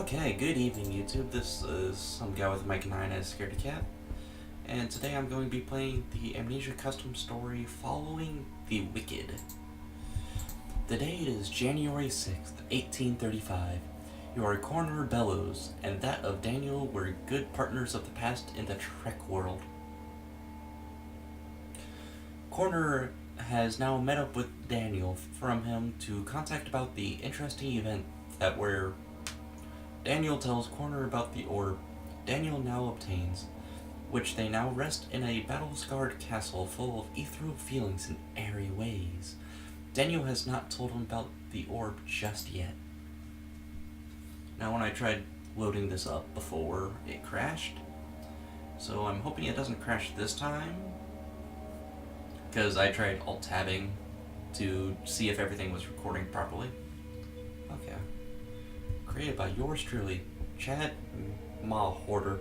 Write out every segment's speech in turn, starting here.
Okay, good evening YouTube. This is some guy with a mic and I as Scaredy Cat. And today I'm going to be playing the Amnesia custom story Following the Wicked. The date is January 6th, 1835. Your corner Bellows and that of Daniel were good partners of the past in the Trek world. Corner has now met up with Daniel from him to contact about the interesting event that where Daniel tells Corner about the orb Daniel now obtains, which they now rest in a battle-scarred castle full of ethereal feelings and airy ways. Daniel has not told him about the orb just yet. Now when I tried loading this up before, it crashed. So I'm hoping it doesn't crash this time, because I tried alt-tabbing to see if everything was recording properly. Okay. Created by yours truly, Chad Ma Hoarder,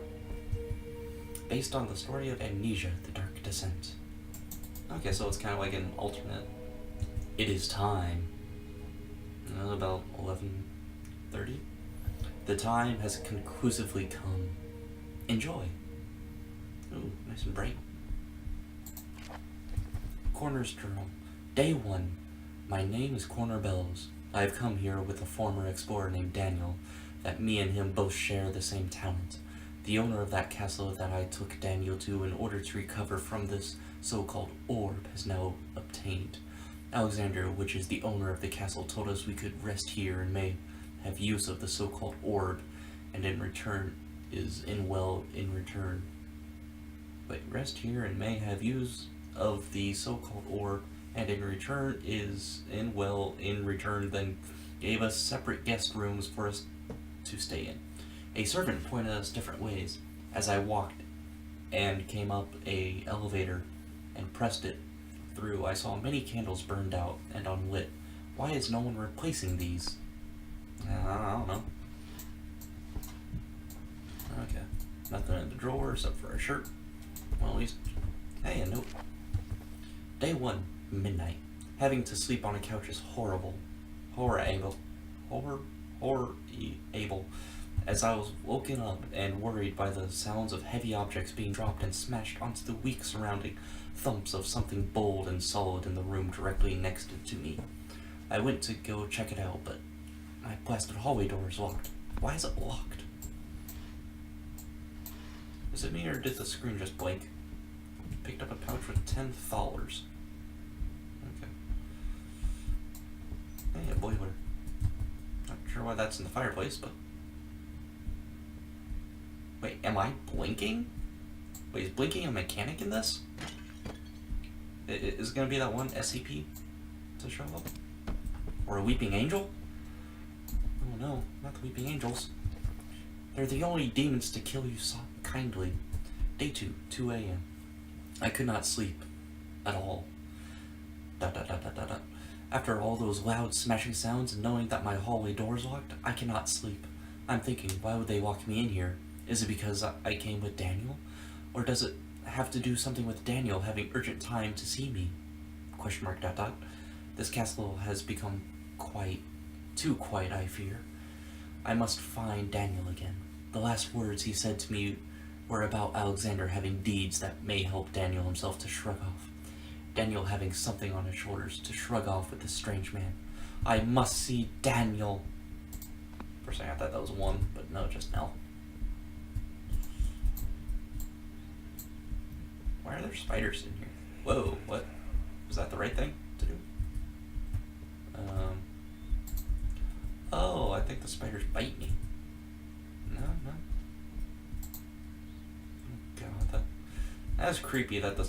based on the story of Amnesia, The Dark Descent. Okay, so it's kind of like an alternate. It is time. About 11:30. The time has conclusively come. Enjoy. Ooh, nice and bright. Corner's Journal. Day 1. My name is Corner Bellows. I have come here with a former explorer named Daniel, that me and him both share the same talent. The owner of that castle that I took Daniel to in order to recover from this so-called orb has now obtained. Alexander, which is the owner of the castle, told us we could rest here and may have use of the so-called orb, and in return rest here and may have use of the so-called orb, and in return then gave us separate guest rooms for us to stay in. A servant pointed us different ways. As I walked and came up a elevator and pressed it through, I saw many candles burned out and unlit. Why is no one replacing these? I don't know. Okay. Nothing in the drawer except for a shirt. Well, at least... Hey, a note. Day 1. Midnight. Having to sleep on a couch is horrible. Horrible. As I was woken up and worried by the sounds of heavy objects being dropped and smashed onto the weak surrounding thumps of something bold and solid in the room directly next to me. I went to go check it out, but my blasted hallway door is locked. Why is it locked? Is it me or did the screen just blink? Picked up a pouch with 10 thalers. Okay. Hey, a boiler. Not sure why that's in the fireplace, but... Wait, am I blinking? Wait, is blinking a mechanic in this? Is it gonna be that one SCP to show up? Or a weeping angel? Oh no, not the weeping angels. They're the only demons to kill you so kindly. Day 2, 2 a.m. I could not sleep at all. After all those loud smashing sounds and knowing that my hallway door is locked, I cannot sleep. I'm thinking, why would they lock me in here? Is it because I came with Daniel? Or does it have to do something with Daniel having urgent time to see me? Question mark, dot dot. This castle has become too quiet, I fear. I must find Daniel again. The last words he said to me were about Alexander having deeds that may help Daniel himself to shrug off. Daniel having something on his shoulders to shrug off with this strange man. I must see Daniel. For a second I thought that was 1, but no, just L. Why are there spiders in here? Whoa, what? Was that the right thing to do? Oh, I think the spiders bite me. No. Oh god, that's creepy that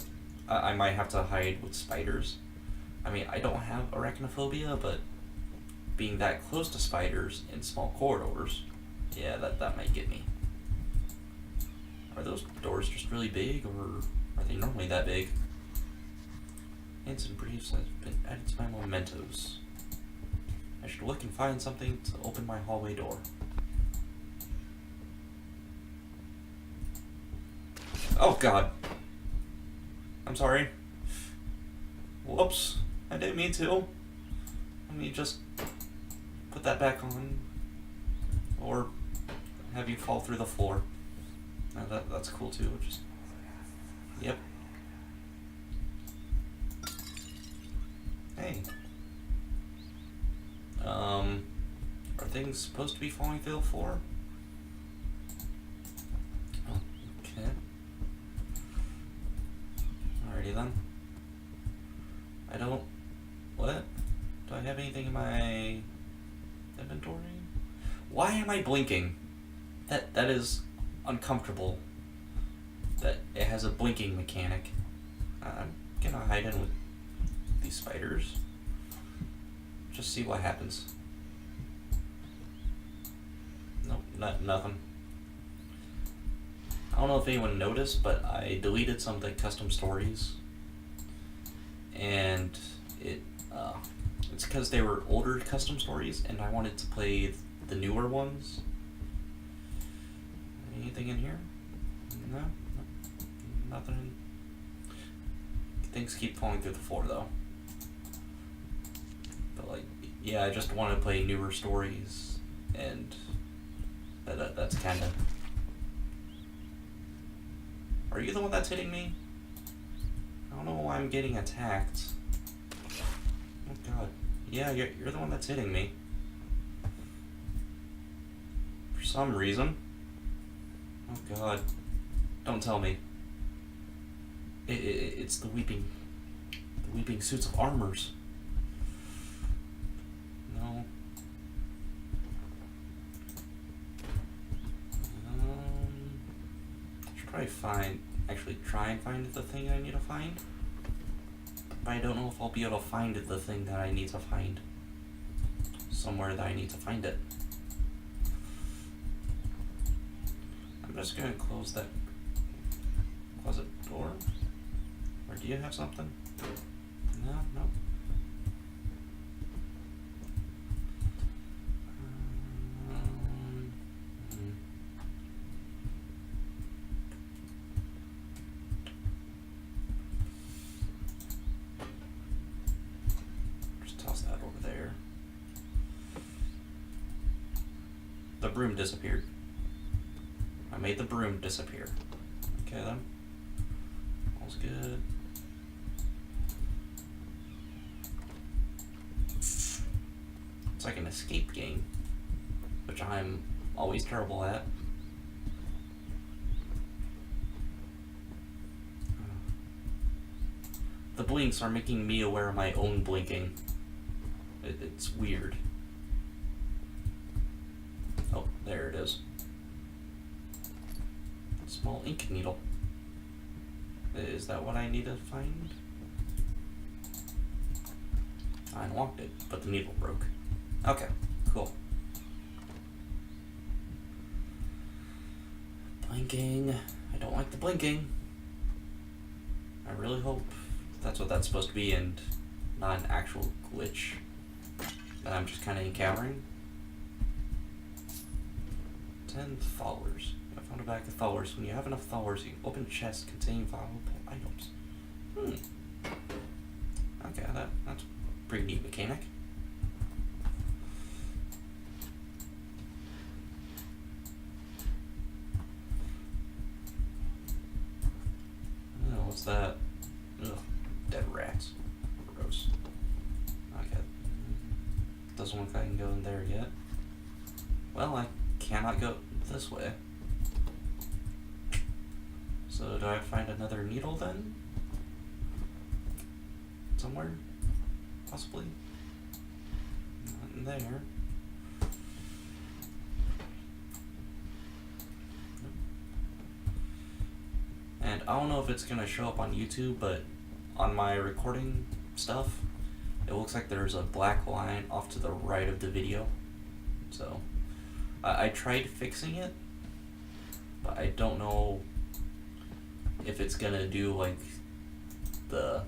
I might have to hide with spiders. I mean, I don't have arachnophobia, but being that close to spiders in small corridors, yeah, that might get me. Are those doors just really big, or are they normally that big? Hints and briefs have been added to my mementos. I should look and find something to open my hallway door. Oh god. I'm sorry. Whoops. I didn't mean to. Let me just put that back on. Or have you fall through the floor. That's cool too. Just yep. Hey. Are things supposed to be falling through the floor? Okay. Alrighty then. I don't... What? Do I have anything in my inventory? Why am I blinking? That is uncomfortable. That it has a blinking mechanic. I'm gonna hide in with these spiders. Just see what happens. Nope, nothing. I don't know if anyone noticed, but I deleted some of the custom stories. And it's because they were older custom stories, and I wanted to play the newer ones. Anything in here? No, nothing. Things keep falling through the floor though. But like, yeah, I just want to play newer stories, and that's kind of. Are you the one that's hitting me? I don't know why I'm getting attacked. Oh god. Yeah, you're the one that's hitting me. For some reason. Oh god. Don't tell me. It's the weeping suits of armors. No. Should probably actually try and find the thing I need to find. But I don't know if I'll be able to find the thing that I need to find. Somewhere that I need to find it. I'm just gonna close that closet door. Or do you have something? No. Just toss that over there. The broom disappeared. I made the broom disappear. Okay then. All's good. It's like an escape game, which I'm always terrible at. The blinks are making me aware of my own blinking. It's weird. Oh, there it is. Small ink needle. Is that what I need to find? I unlocked it, but the needle broke. Okay, cool. Blinking. I don't like the blinking. I really hope that's what that's supposed to be and not an actual glitch that I'm just kind of encountering. 10 followers. I found a bag of followers. When you have enough followers, you can open chests containing valuable items. Okay, that's a pretty neat mechanic. Oh, what's that? Ugh, dead rats. Gross. Okay. Doesn't look like I can go in there yet. Well, I cannot go this way. So do I find another needle then? Somewhere? Possibly? Not in there. Nope. And I don't know if it's gonna show up on YouTube, but on my recording stuff, it looks like there's a black line off to the right of the video. So I tried fixing it, but I don't know if it's gonna do like the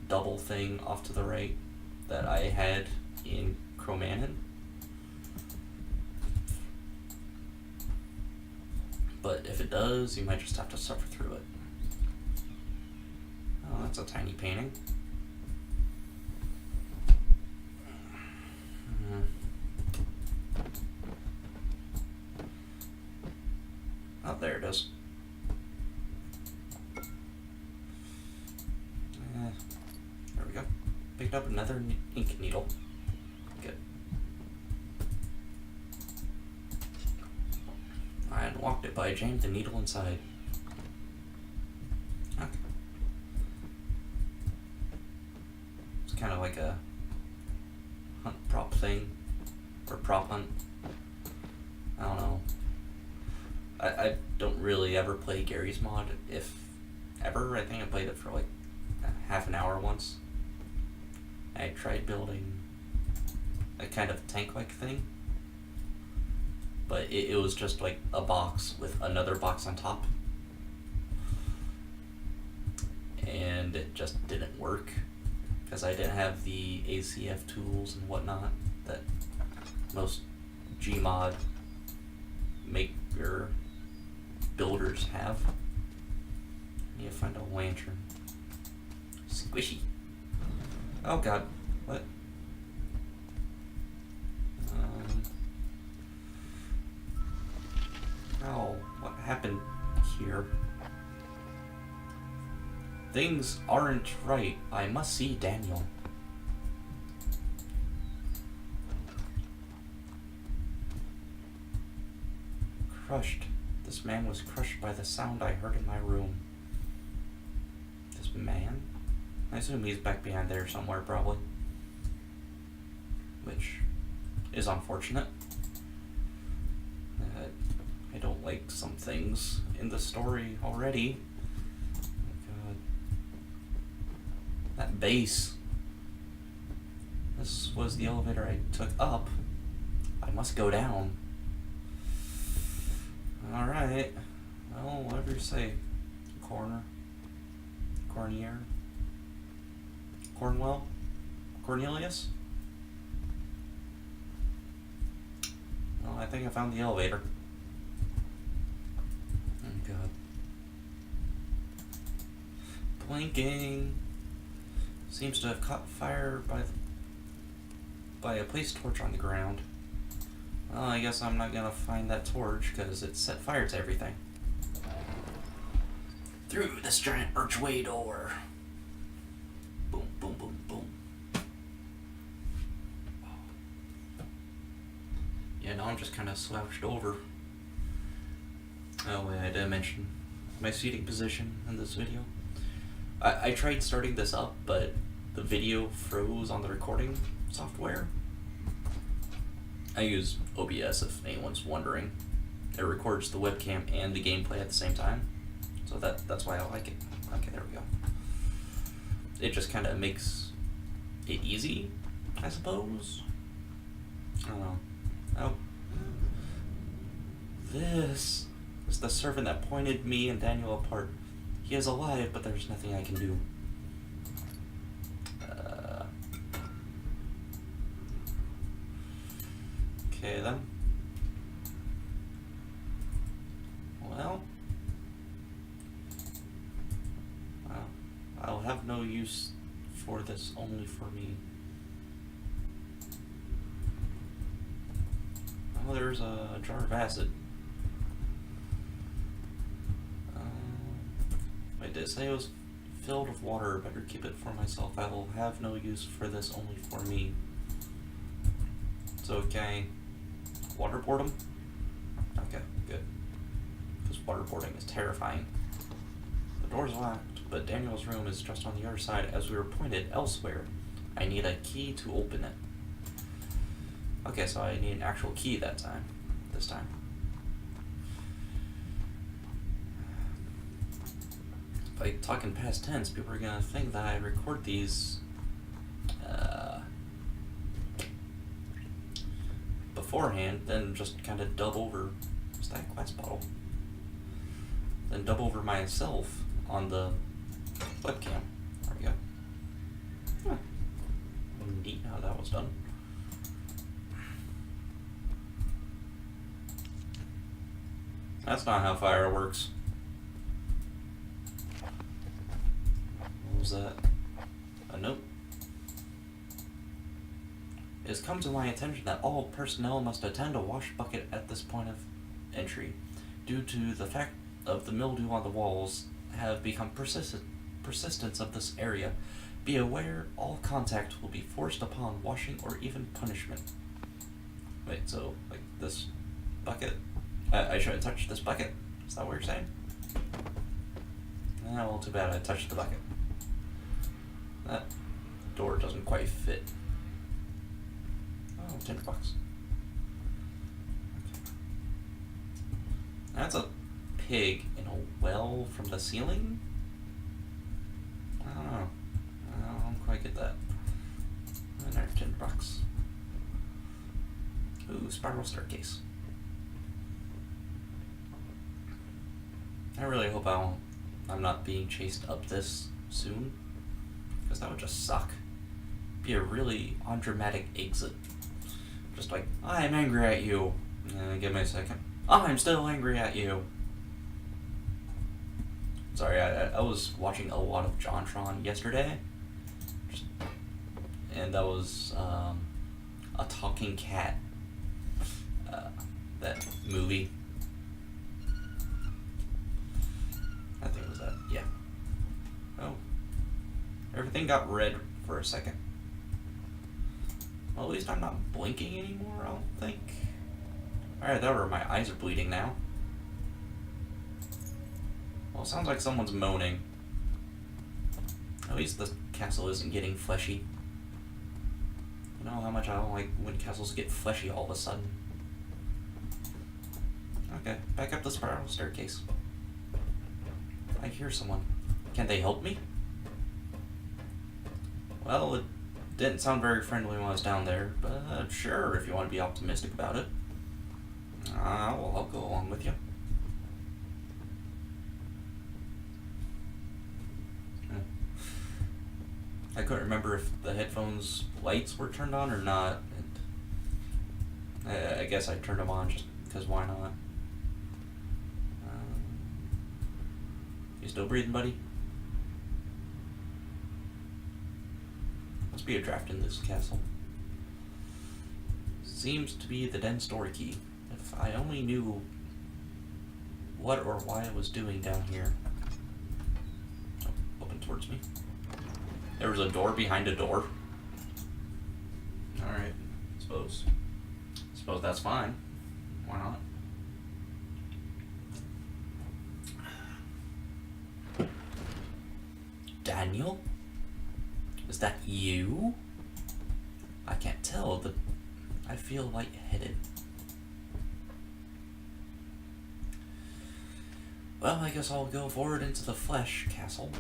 double thing off to the right that I had in Chromanon. But if it does, you might just have to suffer through it. Oh, that's a tiny painting. picked up another ink needle. Good. I unlocked it, but I jammed the needle inside. Okay. It's kind of like a hunt prop thing, or prop hunt. I don't know. I don't really ever play Gary's mod, if ever. I think I played it for like half an hour once. I tried building a kind of tank-like thing, but it was just like a box with another box on top, and it just didn't work because I didn't have the ACF tools and whatnot that most Gmod maker builders have. I need to find a lantern. Squishy. Oh god, what? Oh, what happened here? Things aren't right. I must see Daniel. Crushed. This man was crushed by the sound I heard in my room. This man? I assume he's back behind there somewhere, probably. Which is unfortunate. I don't like some things in the story already. Oh god. That base. This was the elevator I took up. I must go down. Alright. Well, whatever you say. Cornier? Cornwell? Cornelius? Well, I think I found the elevator. Oh god. Blinking. Seems to have caught fire by a place torch on the ground. Well, I guess I'm not gonna find that torch because it set fire to everything. Through this giant archway door. Boom, boom, boom, boom. Yeah, now I'm just kind of slouched over. Oh, wait, I didn't mention my seating position in this video. I tried starting this up, but the video froze on the recording software. I use OBS if anyone's wondering. It records the webcam and the gameplay at the same time. So that's why I like it. Okay, there we go. It just kind of makes it easy, I suppose. I don't know. Oh. This is the servant that pointed me and Daniel apart. He is alive, but there's nothing I can do. Okay then. Well, I'll have no use for this, only for me. Oh, there's a jar of acid. Wait, did it say it was filled with water? Better keep it for myself. I will have no use for this, only for me. So, okay. Waterboard him? Okay, good. Because waterboarding is terrifying. The door's locked, but Daniel's room is just on the other side as we were pointed elsewhere. I need a key to open it. Okay, so I need an actual key this time. If I talk in past tense, people are gonna think that I record these beforehand, then just kind of dub over. What's that glass bottle? Then dub over myself on the webcam. There we go. Huh. Neat how that was done. That's not how fire works. What was that? A note? It has come to my attention that all personnel must attend a wash bucket at this point of entry, due to the fact of the mildew on the walls have become persistence of this area. Be aware, all contact will be forced upon washing or even punishment. Wait, so, like, this bucket? I shouldn't touch this bucket? Is that what you're saying? Oh, well, too bad I touched the bucket. That door doesn't quite fit. Oh, $10. Okay. That's a pig in a well from the ceiling? I don't know. I don't quite get that. Another $10. Ooh, spiral staircase. I really hope I'm not being chased up this soon, because that would just suck. Be a really undramatic exit. Just like, I'm angry at you. Give me a second. I'm still angry at you. Sorry, I was watching a lot of JonTron yesterday. And that was a talking cat. That movie. I think it was that, yeah. Oh. Everything got red for a second. Well, at least I'm not blinking anymore, I don't think. Alright, my eyes are bleeding now. Well, it sounds like someone's moaning. At least the castle isn't getting fleshy. You know how much I don't like when castles get fleshy all of a sudden. Okay, back up the spiral staircase. I hear someone. Can they help me? Well, it didn't sound very friendly when I was down there, but sure, if you want to be optimistic about it. Well, I'll go along with you. I couldn't remember if the headphones lights were turned on or not. And I guess I turned them on just because why not? You still breathing, buddy? Must be a draft in this castle. Seems to be the den store key. If I only knew what or why I was doing down here. Oh, open towards me. There was a door behind a door. Alright, suppose that's fine. Why not? Daniel? Is that you? I can't tell, but I feel lightheaded. Well, I guess I'll go forward into the flesh castle.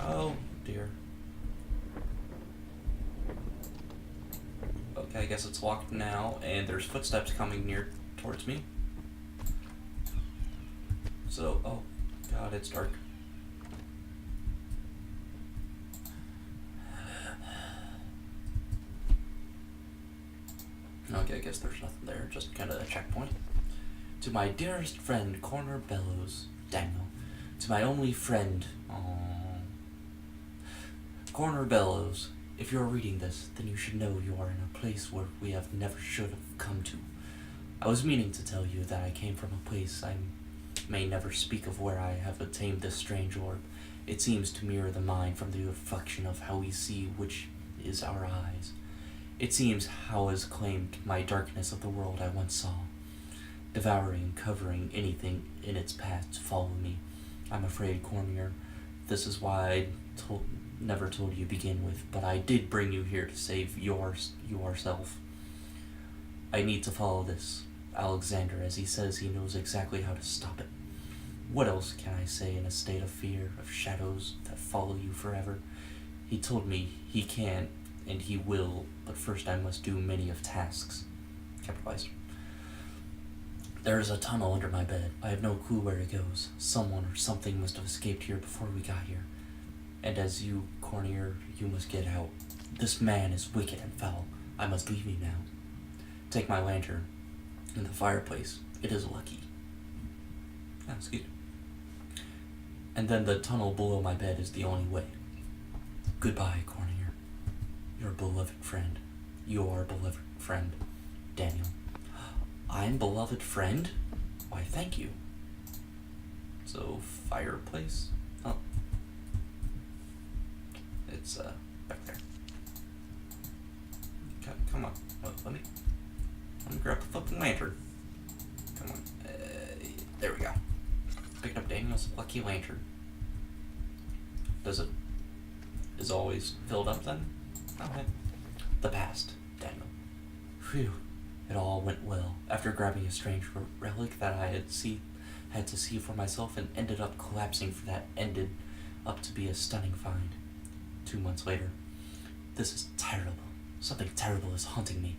Oh, dear. Okay, I guess it's locked now, and there's footsteps coming near towards me. So, oh god, it's dark. Okay, I guess there's nothing there, just kind of a checkpoint. To my dearest friend, Corner Bellows, Daniel. To my only friend, Corner Bellows. If you're reading this, then you should know you are in a place where we have never should have come to. I was meaning to tell you that I came from a place I may never speak of where I have attained this strange orb. It seems to mirror the mind from the reflection of how we see, which is our eyes. It seems how has claimed my darkness of the world I once saw, devouring and covering anything in its path to follow me. I'm afraid, Cormier, this is why I never told you to begin with, but I did bring you here to save yourself. I need to follow this Alexander, as he says he knows exactly how to stop it. What else can I say in a state of fear, of shadows that follow you forever? He told me he can, and he will, but first I must do many of tasks. Capitalized. There is a tunnel under my bed. I have no clue where it goes. Someone or something must have escaped here before we got here. And as you, Cornier, you must get out. This man is wicked and foul. I must leave you now. Take my lantern. In the fireplace. It is lucky. Excuse me. And then the tunnel below my bed is the only way. Goodbye, Cornier. Your beloved friend. Your beloved friend, Daniel. I'm beloved friend? Why, thank you. So, fireplace? Oh. It's, Come on. Let me grab the fucking lantern. Come on. There we go. Picked up Daniel's lucky lantern. Does it is always filled up then? Okay. The past, Daniel. Phew. It all went well. After grabbing a strange relic that I had to see for myself and ended up collapsing for that ended up to be a stunning find. 2 months later. This is terrible. Something terrible is haunting me.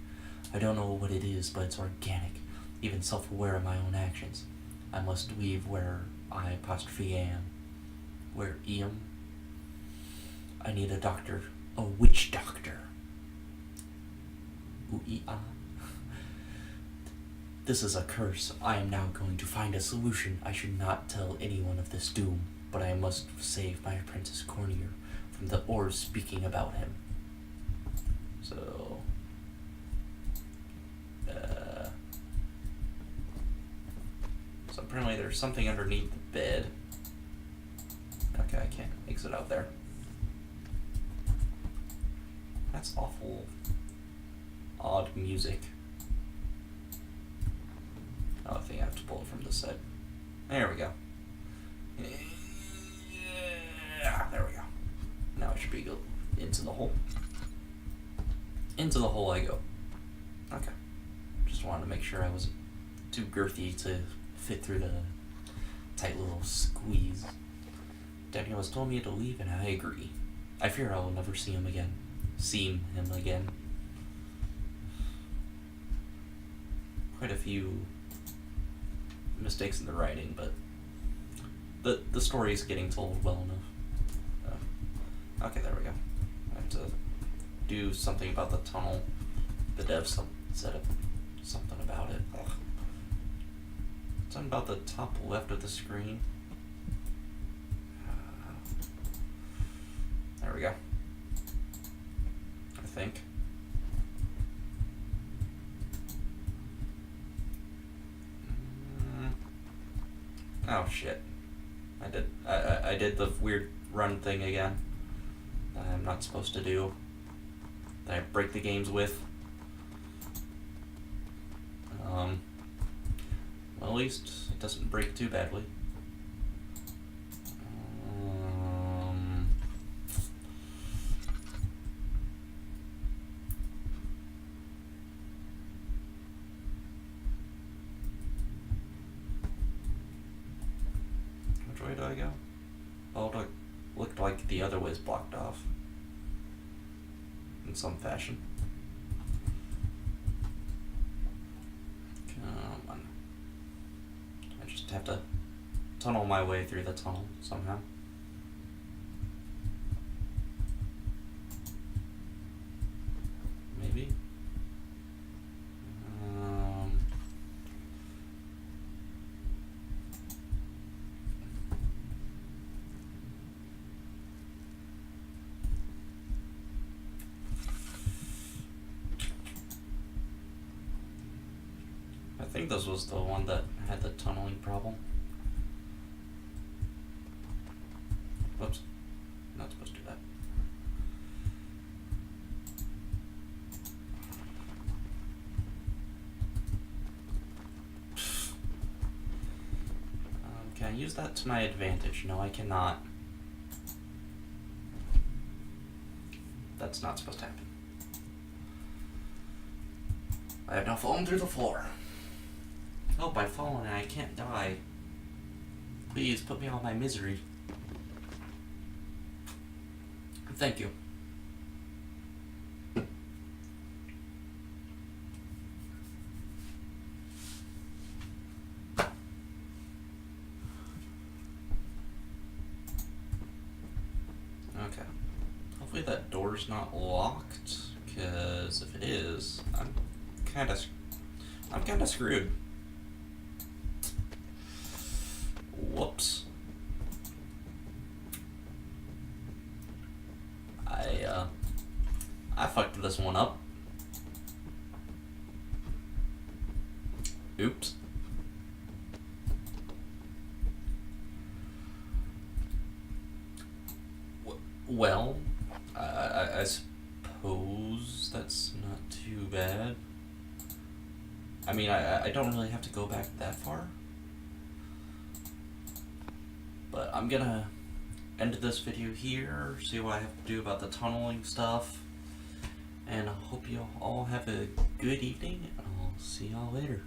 I don't know what it is, but it's organic, even self-aware of my own actions. I must leave where I apostrophe am. Where am? I need a doctor. A witch doctor. Ooh-ee-ah. This is a curse. I am now going to find a solution. I should not tell anyone of this doom, but I must save my apprentice Cornier from the orbs speaking about him. So... So apparently there's something underneath the bed. Okay, I can't exit out there. That's awful odd music. Oh, I think I have to pull it from this side. There we go. Yeah, there we go. Now I should be go into the hole. Into the hole I go. Okay. Just wanted to make sure I wasn't too girthy to fit through the tight little squeeze. Daniel has told me to leave, and I agree. I fear I will never see him again. Quite a few mistakes in the writing, but the story is getting told well enough. Okay, there we go. I have to do something about the tunnel. The dev said something about it. Ugh. Something about the top left of the screen. There we go. I think. Oh shit. I did the weird run thing again that I'm not supposed to do. That I break the games with. Well, at least it doesn't break too badly. Which way do I go? Oh, it looked like the other way's blocked off. In some fashion. Come on. I just have to tunnel my way through the tunnel somehow. Maybe. I think this was the one that had the tunneling problem. Whoops. Not supposed to do that. Can I use that to my advantage? No, I cannot. That's not supposed to happen. I have now fallen through the floor. Help, I've fallen and I can't die. Please put me out of my misery. Thank you. Okay. Hopefully that door's not locked, because if it is, I'm kind of screwed. Whoops. I fucked this one up. Oops. Well, I suppose that's not too bad. I mean, I don't really have to go back that far. But I'm gonna end this video here, see what I have to do about the tunneling stuff. And I hope you all have a good evening, and I'll see y'all later.